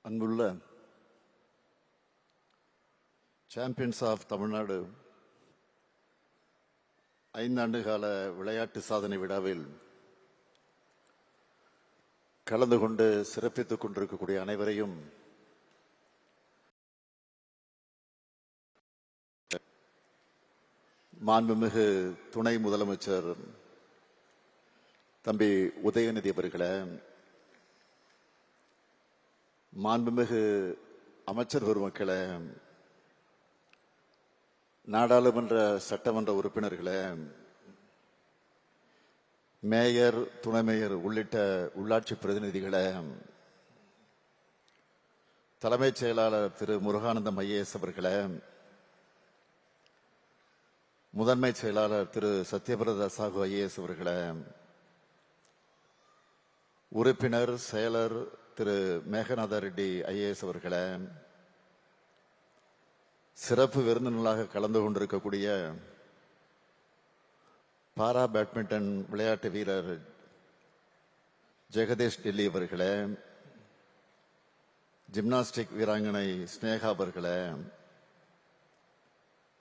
அன்புள்ள champions of Tamil Nadu 5 ஆண்டு கால விளையாட்டு சாதனை விழாவில் கலந்து கொண்டு சிறப்பித்துக் கொண்டிருக்கக்கூடிய அனைவரையும் மாண்புமிகு துணை முதலமைச்சர் தம்பி உதயநிதி அவர்களே, மாண்புமிகு அமைச்சர் பெருமக்களே, நாடாளுமன்ற சட்டமன்ற உறுப்பினர்களே, மேயர், துணை மேயர் உள்ளிட்ட உள்ளாட்சி பிரதிநிதிகளே, தலைமைச் செயலாளர் திரு முருகானந்தம் ஐஏஎஸ் அவர்களே, முதன்மை செயலாளர் திரு சத்யபிரதா சாகு ஐஏஎஸ் அவர்களே, உறுப்பினர் செயலர் திரு மேகநாத ரெட்டி ஐஏஎஸ் அவர்களே, சிறப்பு விருந்தினர்களாக கலந்து கொண்டிருக்கக்கூடிய பாரா பேட்மிண்டன் விளையாட்டு வீரர் ஜெகதீஷ் டெல்லி அவர்களே, ஜிம்னாஸ்டிக் வீராங்கனை ஸ்னேகா அவர்களே,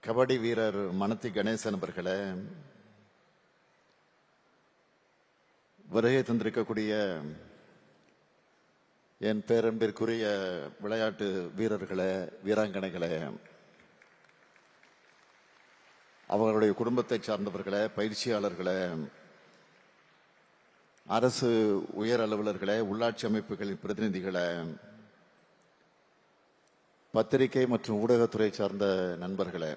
கபடி வீரர் மனத்தி கணேசன் அவர்களே, வருகை தந்திருக்கக்கூடிய என் பேரன்பிற்குரிய விளையாட்டு வீரர்களே, வீராங்கனைகளே, அவர்களுடைய குடும்பத்தை சார்ந்தவர்களே, பயிற்சியாளர்களே, அரசு உயர் அலுவலர்களே, உள்ளாட்சி அமைப்புகளின் பிரதிநிதிகளே, பத்திரிகை மற்றும் ஊடகத்துறை சார்ந்த நண்பர்களே,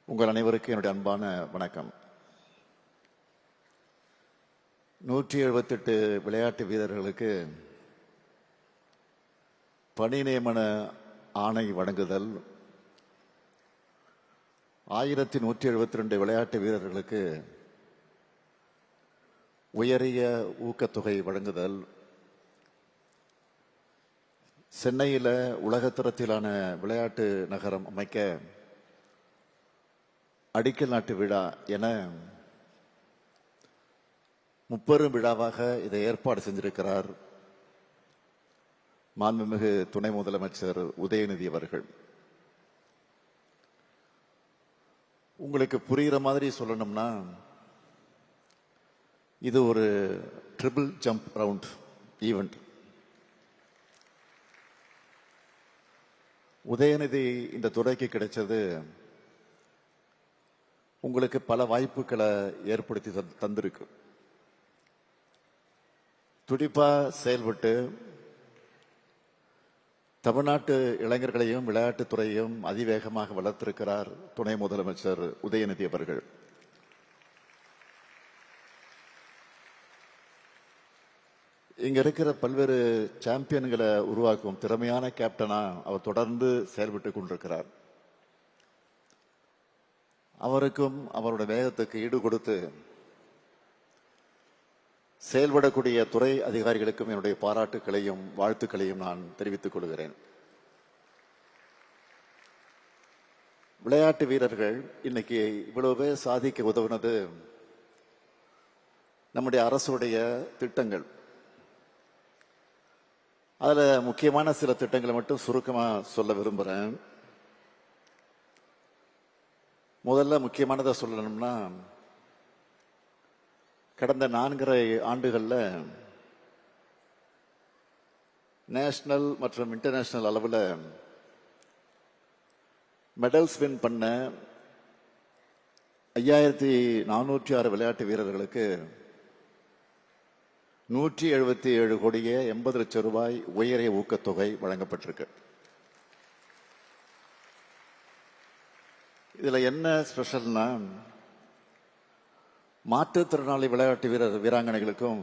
உங்கள் அனைவருக்கும் என்னுடைய அன்பான வணக்கம். 178 விளையாட்டு வீரர்களுக்கு பணி நியமன ஆணை வழங்குதல், 1172 விளையாட்டு வீரர்களுக்கு உயரிய ஊக்கத்தொகை வழங்குதல், சென்னையில் உலகத்தரத்திலான விளையாட்டு நகரம் அமைக்க அடிக்கல் நாட்டு விழா என முப்பெரும் விழாவாக இதை ஏற்பாடு செஞ்சிருக்கிறார் மாண்புமிகு துணை முதலமைச்சர் உதயநிதி அவர்கள். உங்களுக்கு புரிகிற மாதிரி சொல்லணும்னா, இது ஒரு triple jump round event. Udhayanidhi இந்த துறைக்கு கிடைச்சது உங்களுக்கு பல வாய்ப்புகளை ஏற்படுத்தி தந்திருக்கு. துடிப்பா செயல்பட்டு தமிழ்நாட்டு இளைஞர்களையும் விளையாட்டுத்துறையையும் அதிவேகமாக வளர்த்திருக்கிறார் துணை முதலமைச்சர் உதயநிதி அவர்கள். இங்க இருக்கிற பல்வேறு சாம்பியன்களை உருவாக்கும் திறமையான கேப்டனா அவர் தொடர்ந்து செயல்பட்டு கொண்டிருக்கிறார். அவருக்கும் அவருடைய வேகத்துக்கு ஈடு கொடுத்து செயல்படக்கூடிய துறை அதிகாரிகளுக்கும் என்னுடைய பாராட்டுக்களையும் வாழ்த்துக்களையும் நான் தெரிவித்துக் கொள்கிறேன். விளையாட்டு வீரர்கள் இன்னைக்கு இவ்வளவு பேர் சாதிக்க உதவுனது நம்முடைய அரசுடைய திட்டங்கள். அதுல முக்கியமான சில திட்டங்களை மட்டும் சுருக்கமா சொல்ல விரும்புறேன். முதல்ல முக்கியமானதை சொல்லணும்னா, கடந்த 4.5 ஆண்டுகள்ல நேஷனல் மற்றும் இன்டர்நேஷனல் அளவில் மெடல்ஸ் வின் பண்ண 5406 விளையாட்டு வீரர்களுக்கு 177 கோடியே 80 லட்சம் ரூபாய் உயரிய ஊக்கத்தொகை வழங்கப்பட்டிருக்கு. இதுல என்ன ஸ்பெஷல்னா, மாற்றுத்திறனாளி விளையாட்டு வீராங்கனைகளுக்கும்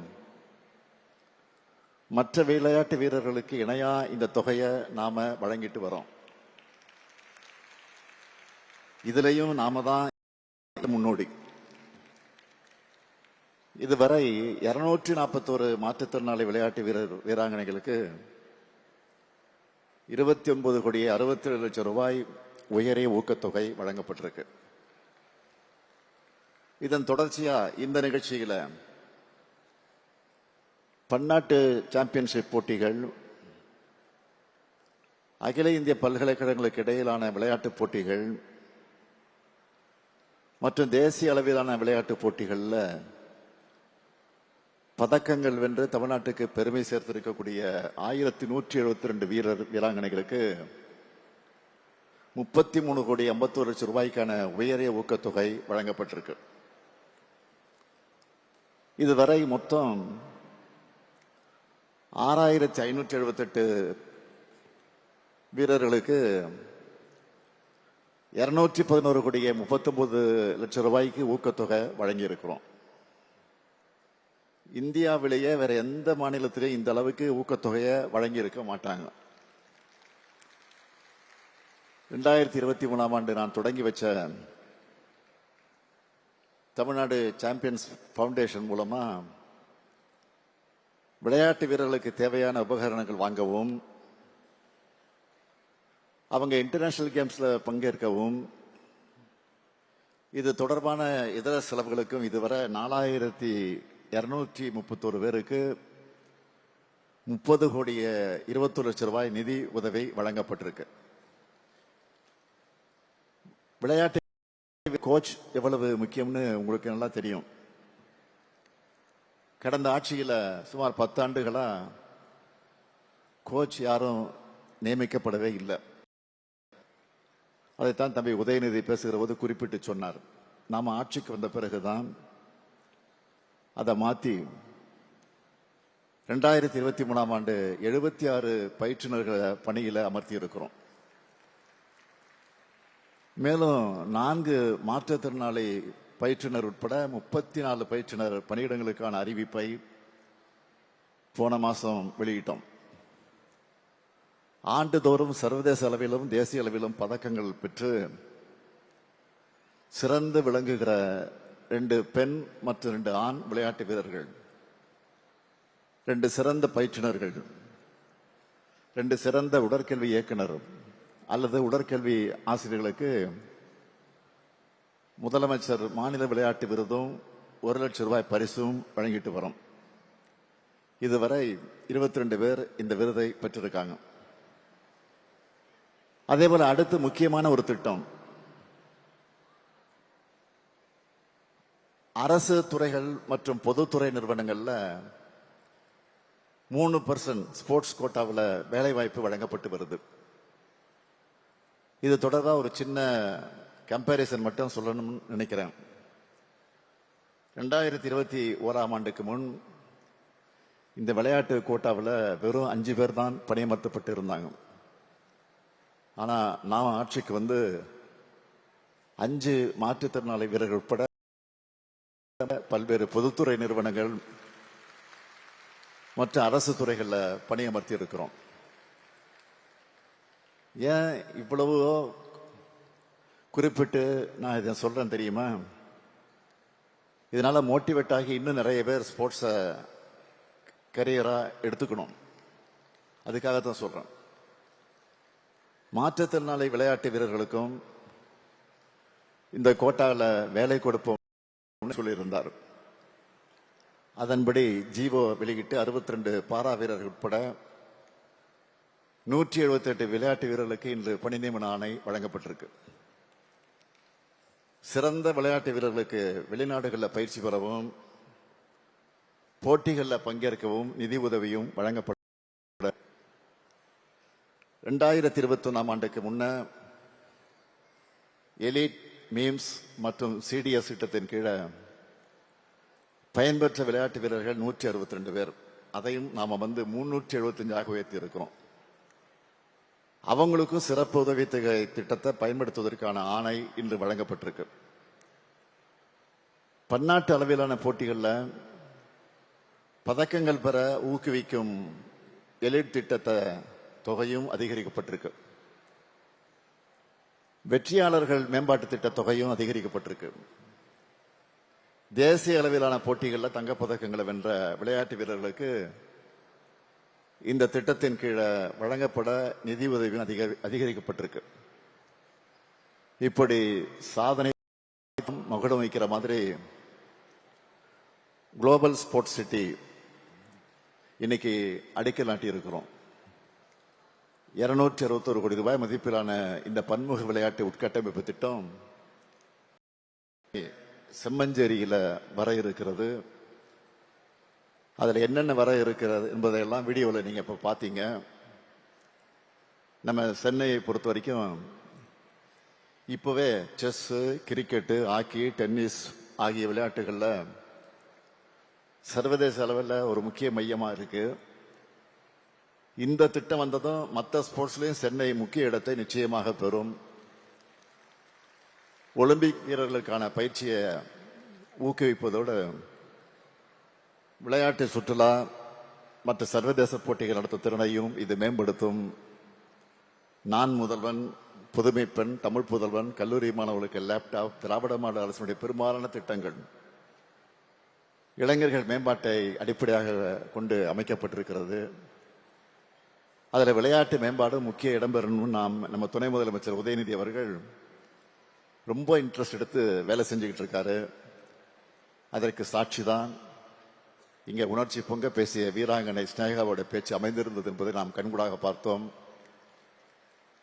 மற்ற விளையாட்டு வீரர்களுக்கு இணையா இந்த தொகையை நாம வழங்கிட்டு வரோம். இதுலயும் நாம தான் முன்னோடி. இதுவரை 241 மாற்றுத்திறனாளி விளையாட்டு வீராங்கனைகளுக்கு 29 கோடியே 67 லட்சம் ரூபாய் உயரிய ஊக்கத்தொகை வழங்கப்பட்டிருக்கு. இதன் தொடர்ச்சியா இந்த நிகழ்ச்சியில பன்னாட்டு சாம்பியன்ஷிப் போட்டிகள், அகில இந்திய பல்கலைக்கழகங்களுக்கு இடையிலான விளையாட்டுப் போட்டிகள் மற்றும் தேசிய அளவிலான விளையாட்டுப் போட்டிகளில் பதக்கங்கள் வென்று தமிழ்நாட்டுக்கு பெருமை சேர்த்திருக்கக்கூடிய 1172 வீரர் வீராங்கனைகளுக்கு 33,51,00,00,000 ரூபாய்க்கான உயரிய ஊக்கத்தொகை வழங்கப்பட்டிருக்கு. இதுவரை மொத்தம் 6,578 வீரர்களுக்கு 211,39,00,00,000 ரூபாய்க்கு ஊக்கத்தொகை வழங்கியிருக்கிறோம். இந்தியாவிலேயே வேற எந்த மாநிலத்திலேயும் இந்த அளவுக்கு ஊக்கத்தொகையை வழங்கி இருக்க மாட்டாங்க. 2023 ஆண்டு நான் தொடங்கி வச்ச தமிழ்நாடு சாம்பியன்ஸ் ஃபவுண்டேஷன் மூலமா விளையாட்டு வீரர்களுக்கு தேவையான உபகரணங்கள் வாங்கவும், அவங்க இன்டர்நேஷனல் கேம்ஸ்ல பங்கேற்கவும், இது தொடர்பான இதர செலவுகளுக்கும் இதுவரை 4,231 பேருக்கு 30,21,00,000 ரூபாய் நிதி உதவி வழங்கப்பட்டிருக்கு. விளையாட்டு கோச் எவ்வளவு முக்கியம்னு உங்களுக்கு நல்லா தெரியும். கடந்த ஆட்சியில சுமார் 10 ஆண்டுகளா கோச் யாரும் நியமிக்கப்படவே இல்லை. அதைத்தான் தம்பி உதயநிதி பேசுகிற போது குறிப்பிட்டு சொன்னார். நாம ஆட்சிக்கு வந்த பிறகுதான் அதை மாத்தி 2023 ஆண்டு 76 பயிற்றுநர்களை பணியில அமர்த்தி இருக்கிறோம். மேலும் 4 மாற்றுத்திறனாளி பயிற்றுனர் உட்பட 34 பயிற்றுனர் பணியிடங்களுக்கான அறிவிப்பை போன மாசம் வெளியிட்டோம். ஆண்டுதோறும் சர்வதேச அளவிலும் தேசிய அளவிலும் பதக்கங்கள் பெற்று சிறந்து விளங்குகிற 2 பெண் மற்றும் 2 ஆண் விளையாட்டு வீரர்கள், 2 சிறந்த பயிற்றுனர்கள், 2 சிறந்த உடற்கல்வி இயக்குனர் அல்லது உடற்கல்வி ஆசிரியர்களுக்கு முதலமைச்சர் மாநில விளையாட்டு விருதும் 1,00,000 ரூபாய் பரிசும் வழங்கிட்டு வரோம். இதுவரை 22 பேர் இந்த விருதை பெற்றிருக்காங்க. அதே போல அடுத்து முக்கியமான ஒரு திட்டம், அரசு துறைகள் மற்றும் பொதுத்துறை நிறுவனங்கள்ல 3% ஸ்போர்ட்ஸ் கோட்டாவில் வேலை வாய்ப்பு வழங்கப்பட்டு வருது. இது தொடர்பாக ஒரு சின்ன கம்பேரிசன் மட்டும் சொல்லணும்னு நினைக்கிறேன். 2021 ஆண்டுக்கு முன் இந்த விளையாட்டு கோட்டாவில் வெறும் 5 பேர் தான் பணியமர்த்தப்பட்டு இருந்தாங்க. ஆனா நாம ஆட்சிக்கு வந்து 5 மாற்றுத்திறனாளி வீரர்கள் உட்பட பல்வேறு பொதுத்துறை நிறுவனங்கள் மற்ற அரசு துறைகள்ல பணியமர்த்தி இருக்கிறோம். ஏன் இவ்வளவு குறிப்பிட்டு நான் இதை சொல்றேன் தெரியுமா? இதனால மோட்டிவேட் ஆகி இன்னும் நிறைய பேர் ஸ்போர்ட்ஸை கரியரா எடுத்துக்கணும். அதுக்காகத்தான் சொல்றேன். மாற்றுத்திறனாளி விளையாட்டு வீரர்களுக்கும் இந்த கோட்டாவில் வேலை கொடுப்போம் சொல்லியிருந்தார். அதன்படி ஜீவோ வெளியிட்டு 62 பாரா வீரர்கள் உட்பட 178 விளையாட்டு வீரர்களுக்கு இன்று பணி நியமன ஆணை வழங்கப்பட்டிருக்கு. சிறந்த விளையாட்டு வீரர்களுக்கு வெளிநாடுகளில் பயிற்சி பெறவும் போட்டிகளில் பங்கேற்கவும் நிதி உதவியும் வழங்கப்பட்ட 2021 ஆண்டுக்கு முன்ன எலிட் மீம்ஸ் மற்றும் சிடிஎஸ் திட்டத்தின் கீழே பயன்பெற்ற விளையாட்டு வீரர்கள் 162 பேர். அதையும் நாம 375 உயர்த்தி இருக்கிறோம். அவங்களுக்கும் சிறப்பு உதவித்தொகை திட்டத்தை பயன்படுத்துவதற்கான ஆணை இன்று வழங்கப்பட்டிருக்கு. பன்னாட்டு அளவிலான போட்டிகளில் பதக்கங்கள் பெற ஊக்குவிக்கும் எலிட் திட்டத்தை தொகையும் அதிகரிக்கப்பட்டிருக்கு. வெற்றியாளர்கள் மேம்பாட்டு திட்ட தொகையும் அதிகரிக்கப்பட்டிருக்கு. தேசிய அளவிலான போட்டிகளில் தங்கப்பதக்கங்களை வென்ற விளையாட்டு வீரர்களுக்கு இந்த திட்டத்தின் கீழே வழங்கப்பட நிதி உதவியும் அதிகரிக்கப்பட்டிருக்கு. இப்படி சாதனை மகுடம் வைக்கிற மாதிரி குளோபல் ஸ்போர்ட்ஸ் சிட்டி இன்னைக்கு அடிக்கல் நாட்டி இருக்கிறோம். 261 கோடி ரூபாய் மதிப்பிலான இந்த பன்முக விளையாட்டு உட்கட்டமைப்பு திட்டம் செம்மஞ்சேரியில வர இருக்கிறது. அதுல என்னென்ன வர இருக்கிறது என்பதையெல்லாம் வீடியோவில் நீங்க இப்ப பாத்தீங்க. நம்ம சென்னையை பொறுத்த வரைக்கும் இப்பவே செஸ், கிரிக்கெட்டு, ஹாக்கி, டென்னிஸ் ஆகிய விளையாட்டுகள்ல சர்வதேச அளவில் ஒரு முக்கிய மையமா இருக்கு. இந்த திட்டம் வந்ததும் மற்ற ஸ்போர்ட்ஸ்லயும் சென்னை முக்கிய இடத்தை நிச்சயமாக பெறும். ஒலிம்பிக் வீரர்களுக்கான பயிற்சியை ஊக்குவிப்பதோடு விளையாட்டு சுற்றுலா மற்ற சர்வதேச போட்டிகள் நடத்த திறனையும் இது மேம்படுத்தும். நான் முதல்வன், புதுமை பெண், தமிழ் புதல்வன், கல்லூரி மாணவர்களுக்கு லேப்டாப், திராவிட மாடல் அரசுடைய பெரும்பாலான திட்டங்கள் இளைஞர்கள் மேம்பாட்டை அடிப்படையாக கொண்டு அமைக்கப்பட்டிருக்கிறது. அதில் விளையாட்டு மேம்பாடு முக்கிய இடம்பெறணும். நம்ம துணை முதலமைச்சர் உதயநிதி அவர்கள் ரொம்ப இன்ட்ரெஸ்ட் எடுத்து வேலை செஞ்சுக்கிட்டு இருக்காரு. அதற்கு சாட்சி தான் இங்க உணர்ச்சி பொங்க பேசிய வீராங்கனை ஸ்னேகாவோட பேச்சு அமைந்திருந்தது என்பதை நாம் கண்கூடாக பார்த்தோம்.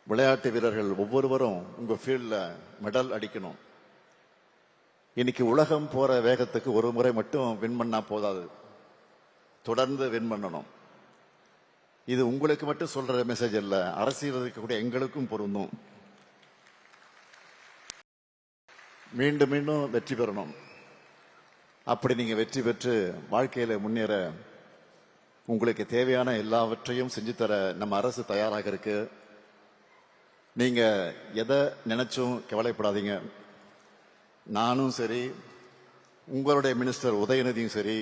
விளையாட்டு வீரர்கள் ஒவ்வொருவரும் உங்க ஃபீல்ட்ல மெடல் அடிக்கணும். இன்னைக்கு உலகம் போற வேகத்துக்கு ஒரு முறை மட்டும் வின் பண்ணா போதாது, தொடர்ந்து வின் பண்ணணும். இது உங்களுக்கு மட்டும் சொல்ற மெசேஜ் அல்ல, அரசியல் இருக்கக்கூடிய எங்களுக்கும் பொருந்தும். மீண்டும் மீண்டும் வெற்றி பெறணும். அப்படி நீங்க வெற்றி பெற்று வாழ்க்கையில முன்னேற உங்களுக்கு தேவையான எல்லாவற்றையும் செஞ்சு தர நம்ம அரசு தயாராக இருக்கு. நீங்க எதை நினைச்சும் கவலைப்படாதீங்க. நானும் சரி, உங்களுடைய மினிஸ்டர் உதயநிதியும் சரி,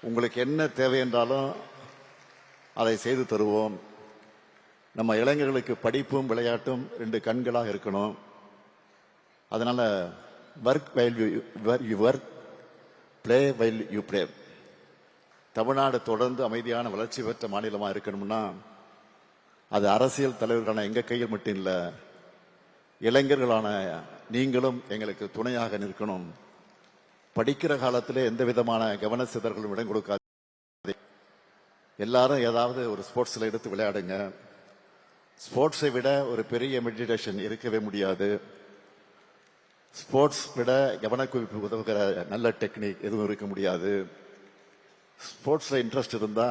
உங்களுக்கு என்ன தேவை என்றாலும் அதை செய்து தருவோம். நம்ம இளைஞர்களுக்கு படிப்பும் விளையாட்டும் 2 கண்களாக இருக்கணும். அதனால work while you work, play while you play. Tamil Nadu தொடர்ந்து அமைதியான வளர்ச்சி பெற்ற மாநிலமா இருக்கணும்னா அது அரசியல் தலைவர்களான எங்க கையில் மட்டும் இல்ல, இளைஞர்களான நீங்களும் எங்களுக்கு துணையாக நிற்கணும். படிக்கிற காலத்திலே எந்த விதமான கவன சிதறல்களும் இடம் கொடுக்காது. எல்லாரும் ஏதாவது ஒரு ஸ்போர்ட்ஸ்ல எடுத்து விளையாடுங்க. ஸ்போர்ட்ஸை விட ஒரு பெரிய மெடிடேஷன் இருக்கவே முடியாது. ஸ்போர்ட்ஸ் விட கவனக்குவிப்பு உதவுகிற நல்ல டெக்னிக் எதுவும் இருக்க முடியாது. ஸ்போர்ட்ஸ்ல இன்ட்ரெஸ்ட் இருந்தா,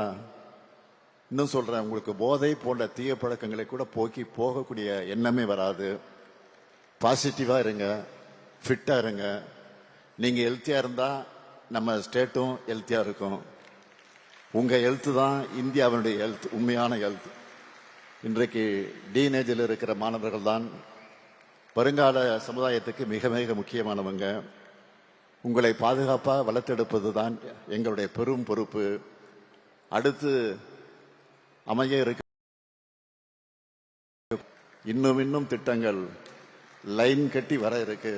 இன்னும் சொல்றேன், உங்களுக்கு போதை போன்ற தீய பழக்கங்களை கூட போக்கி போகக்கூடிய எண்ணமே வராது. பாசிட்டிவா இருங்க, ஃபிட்டா இருங்க. நீங்க ஹெல்த்தியா இருந்தா நம்ம ஸ்டேட்டும் ஹெல்த்தியா இருக்கும். உங்க ஹெல்த் தான் இந்தியாவினுடைய ஹெல்த், உண்மையான ஹெல்த். இன்றைக்கு டீனேஜில் இருக்கிற மாணவர்கள் தான் வருங்கால சமுதாயத்துக்கு மிக மிக முக்கியமானவங்க. உங்களை பாதுகாப்பாக வளர்த்தெடுப்பது தான் எங்களுடைய பெரும் பொறுப்பு. அடுத்து அமைய இருக்க இன்னும் திட்டங்கள் லைன் கட்டி வர இருக்கு.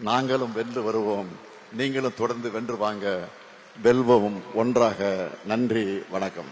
நாங்களும் வென்று வருவோம், நீங்களும் தொடர்ந்து வென்று வாங்க. வெல்வோம் ஒன்றாக. நன்றி, வணக்கம்.